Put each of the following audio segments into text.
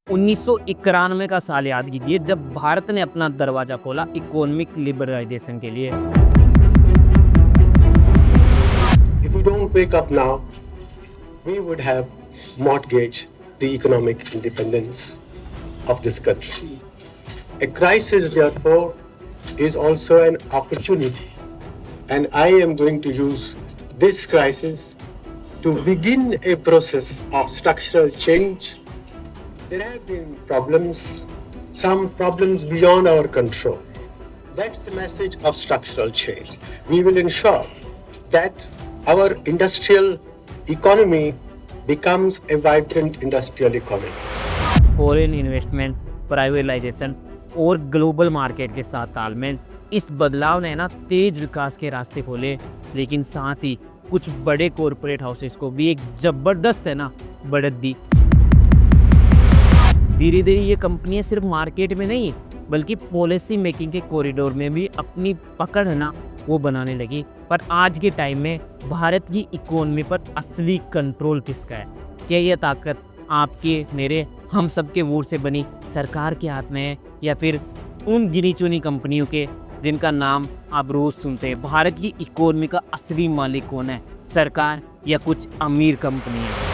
1991 का साल याद कीजिए जब भारत ने अपना दरवाजा खोला इकोनॉमिक लिबरलाइजेशन के लिए। If we don't wake up now, we would have mortgaged the economic independence of this country. A crisis, therefore, is also an opportunity. And I am going to use this crisis to begin a process of structural change. There have been problems, some problems beyond our control. That's the message of structural change. We will ensure that our industrial economy becomes a vibrant industrial economy. Foreign investment, privatisation और global market के साथ तालमेल, इस बदलाव ने ना तेज विकास के रास्ते खोले, लेकिन साथ ही कुछ बड़े कॉरपोरेट हाउसेस को भी एक जबरदस्त बढ़त दी। धीरे धीरे ये कंपनियां सिर्फ मार्केट में नहीं बल्कि पॉलिसी मेकिंग के कॉरिडोर में भी अपनी पकड़ वो बनाने लगी। पर आज के टाइम में भारत की इकोनॉमी पर असली कंट्रोल किसका है? क्या यह ताकत आपके, मेरे, हम सब के वोट से बनी सरकार के हाथ में है, या फिर उन गिनी चुनी कंपनियों के जिनका नाम आप रोज सुनते हैं? भारत की इकोनॉमी का असली मालिक कौन है? सरकार या कुछ अमीर कंपनियां?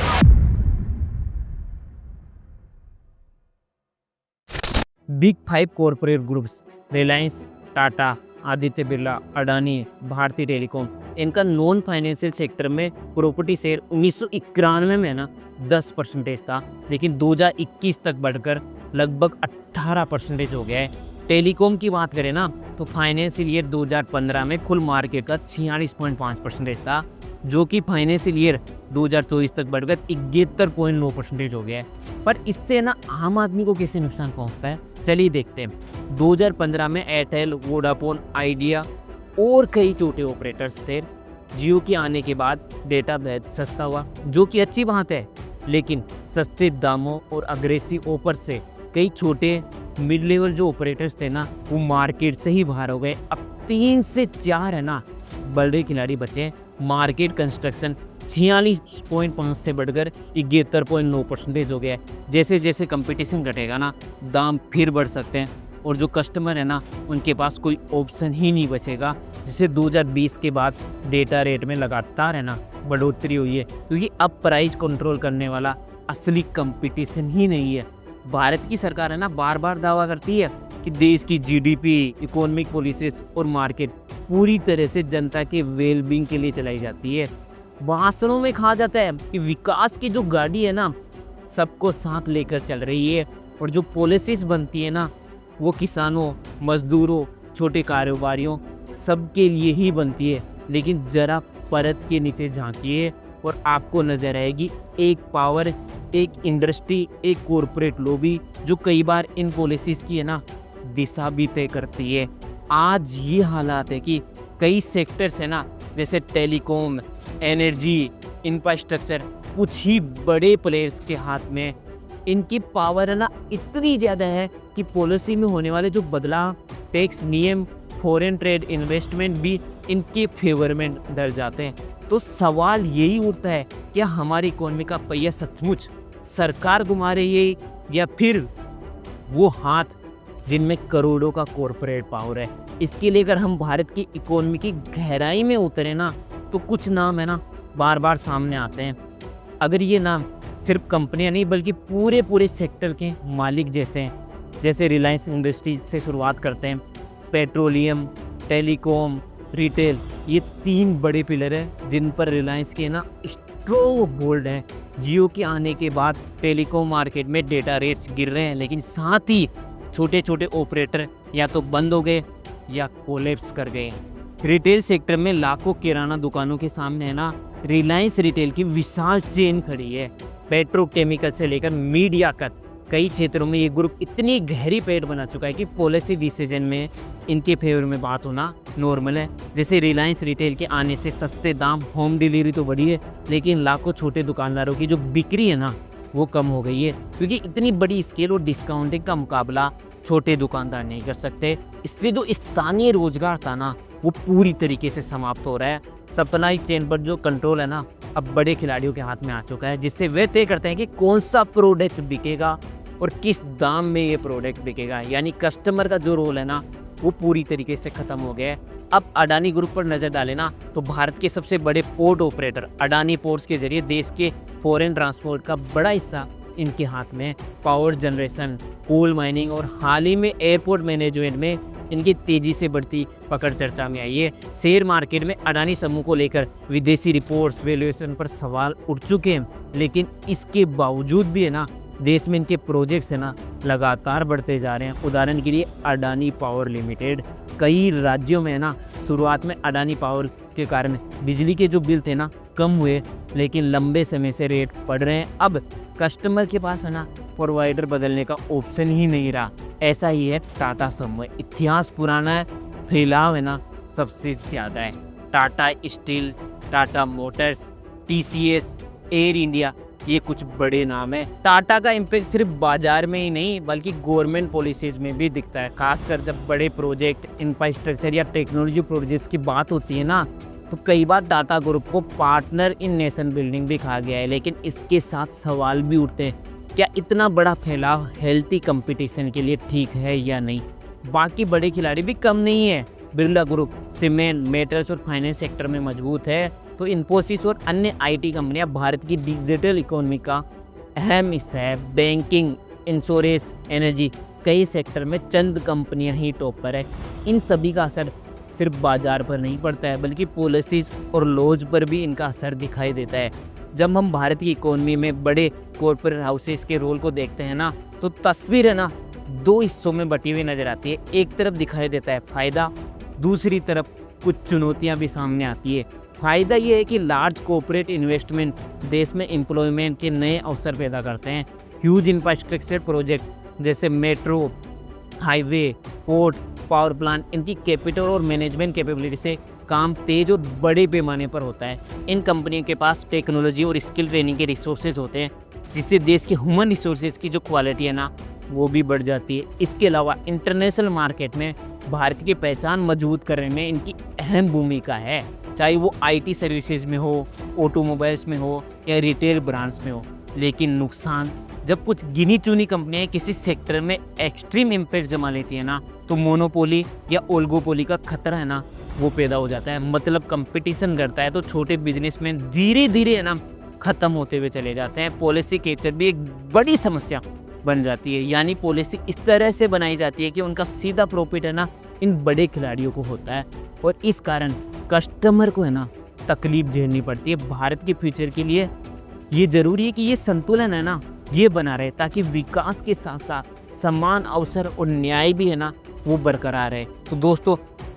Big 5 corporate groups Reliance, Tata, Aditya Birla, Adani, भारतीय टेलीकॉम, इनका नॉन फाइनेंशियल सेक्टर में प्रॉपर्टी शेयर 1991 में 10% था, लेकिन 2021 तक बढ़कर लगभग 18% हो गया है। टेलीकॉम की बात करें तो फाइनेंशियल ईयर 2015 में कुल मार्केट का 46.5% था, जो कि फाइनेंशियल ईयर 2024 तक बढ़कर 71.9% हो गया है। पर इससे आम आदमी को कैसे नुकसान पहुंचता है, चलिए देखते हैं। 2015 में एयरटेल, वोडाफोन, आइडिया और कई छोटे ऑपरेटर्स थे। जियो के आने के बाद डेटा बेहद सस्ता हुआ, जो कि अच्छी बात है, लेकिन सस्ते दामों और अग्रेसिव ऑफर से कई छोटे मिड लेवल जो ऑपरेटर्स थे वो मार्केट से ही बाहर हो गए। अब 3 से 4 बड़े खिलाड़ी बचे। मार्केट कंस्ट्रक्शन 46.5 से बढ़कर 71.9% हो गया है। जैसे जैसे कंपटीशन घटेगा दाम फिर बढ़ सकते हैं, और जो कस्टमर है उनके पास कोई ऑप्शन ही नहीं बचेगा। जिससे 2020 के बाद डेटा रेट में लगातार बढ़ोतरी हुई है, क्योंकि अब प्राइस कंट्रोल करने वाला असली कंपटीशन ही नहीं है। भारत की सरकार बार बार दावा करती है कि देश की जीडीपी, इकोनॉमिक पॉलिसीज और मार्केट पूरी तरह से जनता के वेलबींग के लिए चलाई जाती है। भाषणों में कहा जाता है कि विकास की जो गाड़ी है सबको साथ लेकर चल रही है, और जो पॉलिसीज बनती है वो किसानों, मजदूरों, छोटे कारोबारियों सबके लिए ही बनती है। लेकिन ज़रा परत के नीचे झांकिए और आपको नजर आएगी एक पावर, एक इंडस्ट्री, एक कॉरपोरेट लॉबी जो कई बार इन पॉलिसीज़ की दिशा भी तय करती है। आज ये हालात है कि कई सेक्टर्स जैसे टेलीकॉम, एनर्जी, इंफ्रास्ट्रक्चर, कुछ ही बड़े प्लेयर्स के हाथ में इनकी पावर इतनी ज़्यादा है कि पॉलिसी में होने वाले जो बदलाव, टैक्स नियम, फॉरेन ट्रेड, इन्वेस्टमेंट भी इनके फेवर में डर जाते हैं। तो सवाल यही उठता है, क्या हमारी इकोनॉमी का पहिया सचमुच सरकार घुमा रही है, या फिर वो हाथ जिनमें करोड़ों का कॉरपोरेट पावर है? इसके लिए अगर हम भारत की इकोनॉमी की गहराई में उतरे तो कुछ नाम बार बार सामने आते हैं। अगर ये नाम सिर्फ कंपनियां नहीं बल्कि पूरे सेक्टर के मालिक जैसे हैं, जैसे रिलायंस इंडस्ट्रीज से शुरुआत करते हैं। पेट्रोलियम, टेलीकॉम, रिटेल, ये 3 बड़े पिलर हैं जिन पर रिलायंस के स्ट्रॉन्ग होल्ड है। जियो के आने के बाद टेलीकॉम मार्केट में डेटा रेट्स गिर रहे हैं, लेकिन साथ ही छोटे छोटे ऑपरेटर या तो बंद हो गए या कोलैप्स कर गए। रिटेल सेक्टर में लाखों किराना दुकानों के सामने रिलायंस रिटेल की विशाल चेन खड़ी है। पेट्रोकेमिकल से लेकर मीडिया तक कई क्षेत्रों में ये ग्रुप इतनी गहरी पेड़ बना चुका है कि पॉलिसी डिसीजन में इनके फेवर में बात होना नॉर्मल है। जैसे रिलायंस रिटेल के आने से सस्ते दाम, होम डिलीवरी तो बढ़ी है, लेकिन लाखों छोटे दुकानदारों की जो बिक्री है वो कम हो गई है, क्योंकि इतनी बड़ी स्केल और डिस्काउंटिंग का मुकाबला छोटे दुकानदार नहीं कर सकते। इससे जो स्थानीय रोजगार था वो पूरी तरीके से समाप्त हो रहा है। सप्लाई चेन पर जो कंट्रोल है अब बड़े खिलाड़ियों के हाथ में आ चुका है, जिससे वे तय करते हैं कि कौन सा प्रोडक्ट बिकेगा, और किस दाम में ये प्रोडक्ट बिकेगा। यानी कस्टमर का जो रोल है ना वो पूरी तरीके से ख़त्म हो गया है। अब अडानी ग्रुप पर नज़र डालें ना तो भारत के सबसे बड़े पोर्ट ऑपरेटर अडानी पोर्ट्स के जरिए देश के फॉरेन ट्रांसपोर्ट का बड़ा हिस्सा इनके हाथ में है। पावर जनरेशन, कोल माइनिंग और हाल ही में एयरपोर्ट मैनेजमेंट में इनकी तेज़ी से बढ़ती पकड़ चर्चा में आई है। शेयर मार्केट में अडानी समूह को लेकर विदेशी रिपोर्ट्स वैल्यूएशन पर सवाल उठ चुके हैं, लेकिन इसके बावजूद भी है ना देश में इनके प्रोजेक्ट्स है ना लगातार बढ़ते जा रहे हैं। उदाहरण के लिए अडानी पावर लिमिटेड कई राज्यों में है ना शुरुआत में अडानी पावर के कारण बिजली के जो बिल थे ना कम हुए, लेकिन लंबे समय से रेट बढ़ रहे हैं। अब कस्टमर के पास है ना प्रोवाइडर बदलने का ऑप्शन ही नहीं रहा। ऐसा ही है टाटा समूह, इतिहास पुराना है, फैलाव है ना सबसे ज़्यादा है। Tata steel, Tata Motors, TCS, air India, ये कुछ बड़े नाम हैं। टाटा का इम्पैक्ट सिर्फ बाजार में ही नहीं बल्कि गवर्नमेंट पॉलिसीज में भी दिखता है। खासकर जब बड़े प्रोजेक्ट, इंफ्रास्ट्रक्चर या टेक्नोलॉजी प्रोजेक्ट्स की बात होती है ना तो कई बार टाटा ग्रुप को पार्टनर इन नेशन बिल्डिंग भी कहा गया है। लेकिन इसके साथ सवाल भी उठते हैं, क्या इतना बड़ा फैलाव हेल्थी कंपटीशन के लिए ठीक है या नहीं। बाकी बड़े खिलाड़ी भी कम नहीं है। बिरला ग्रुप सीमेंट, मेटल्स और फाइनेंस सेक्टर में मजबूत है, तो इन्फोसिस और अन्य IT कंपनियां भारत की डिजिटल इकोनॉमी का अहम हिस्सा है। बैंकिंग, इंश्योरेंस, एनर्जी, कई सेक्टर में चंद कंपनियां ही टॉप पर है। इन सभी का असर सिर्फ बाजार पर नहीं पड़ता है बल्कि पॉलिसीज और लॉज पर भी इनका असर दिखाई देता है। जब हम भारत की इकोनॉमी में बड़े कॉर्पोरेट हाउसेस के रोल को देखते हैं ना तो तस्वीर है ना दो हिस्सों में बटी हुई नजर आती है। एक तरफ दिखाई देता है फ़ायदा, दूसरी तरफ कुछ चुनौतियां भी सामने आती है। फ़ायदा ये है कि लार्ज कॉर्पोरेट इन्वेस्टमेंट देश में एम्प्लॉयमेंट के नए अवसर पैदा करते हैं। ह्यूज इंफ्रास्ट्रक्चर प्रोजेक्ट्स जैसे metro, highway, port, power plant, इनकी कैपिटल और मैनेजमेंट कैपेबिलिटी से काम तेज और बड़े पैमाने पर होता है। इन कंपनियों के पास टेक्नोलॉजी और स्किल ट्रेनिंग के रिसोर्सेज होते हैं, जिससे देश के ह्यूमन रिसोर्सेज की जो क्वालिटी है ना वो भी बढ़ जाती है। इसके अलावा इंटरनेशनल मार्केट में भारत की पहचान मजबूत करने में इनकी अहम भूमिका है, चाहे वो IT सर्विसेज में हो, ऑटोमोबाइल्स में हो या रिटेल ब्रांड्स में हो। लेकिन नुकसान, जब कुछ गिनी चुनी कंपनियां किसी सेक्टर में एक्सट्रीम इम्पैक्ट जमा लेती है ना तो मोनोपोली या ओलिगोपोली का खतरा है ना वो पैदा हो जाता है। मतलब कंपटीशन करता है तो छोटे बिजनेसमैन धीरे धीरे है ना ख़त्म होते हुए चले जाते हैं। पॉलिसी कैप्चर भी एक बड़ी समस्या बन जाती है। यानी पॉलिसी इस तरह से बनाई जाती है कि उनका सीधा प्रॉफिट है ना इन बड़े खिलाड़ियों को होता है और इस कारण कस्टमर को है ना तकलीफ झेलनी पड़ती है। भारत के फ्यूचर के लिए ये ज़रूरी है कि ये संतुलन है ना ये बना रहे, ताकि विकास के साथ साथ समान अवसर और न्याय भी है ना वो बरकरार है। तो दोस्तों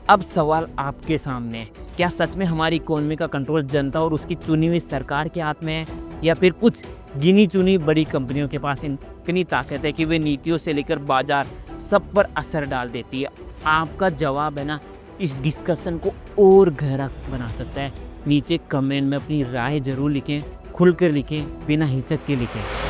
अब सवाल आपके सामने है, क्या सच में हमारी इकोनॉमी का कंट्रोल जनता और उसकी चुनी हुई सरकार के हाथ में है, या फिर कुछ गिनी चुनी बड़ी कंपनियों के पास इतनी ताकत है कि वे नीतियों से लेकर बाजार सब पर असर डाल देती है। आपका जवाब है ना इस डिस्कशन को और गहरा बना सकता है। नीचे कमेंट में अपनी राय जरूर लिखें, खुलकर लिखें, बिना हिचक के लिखें।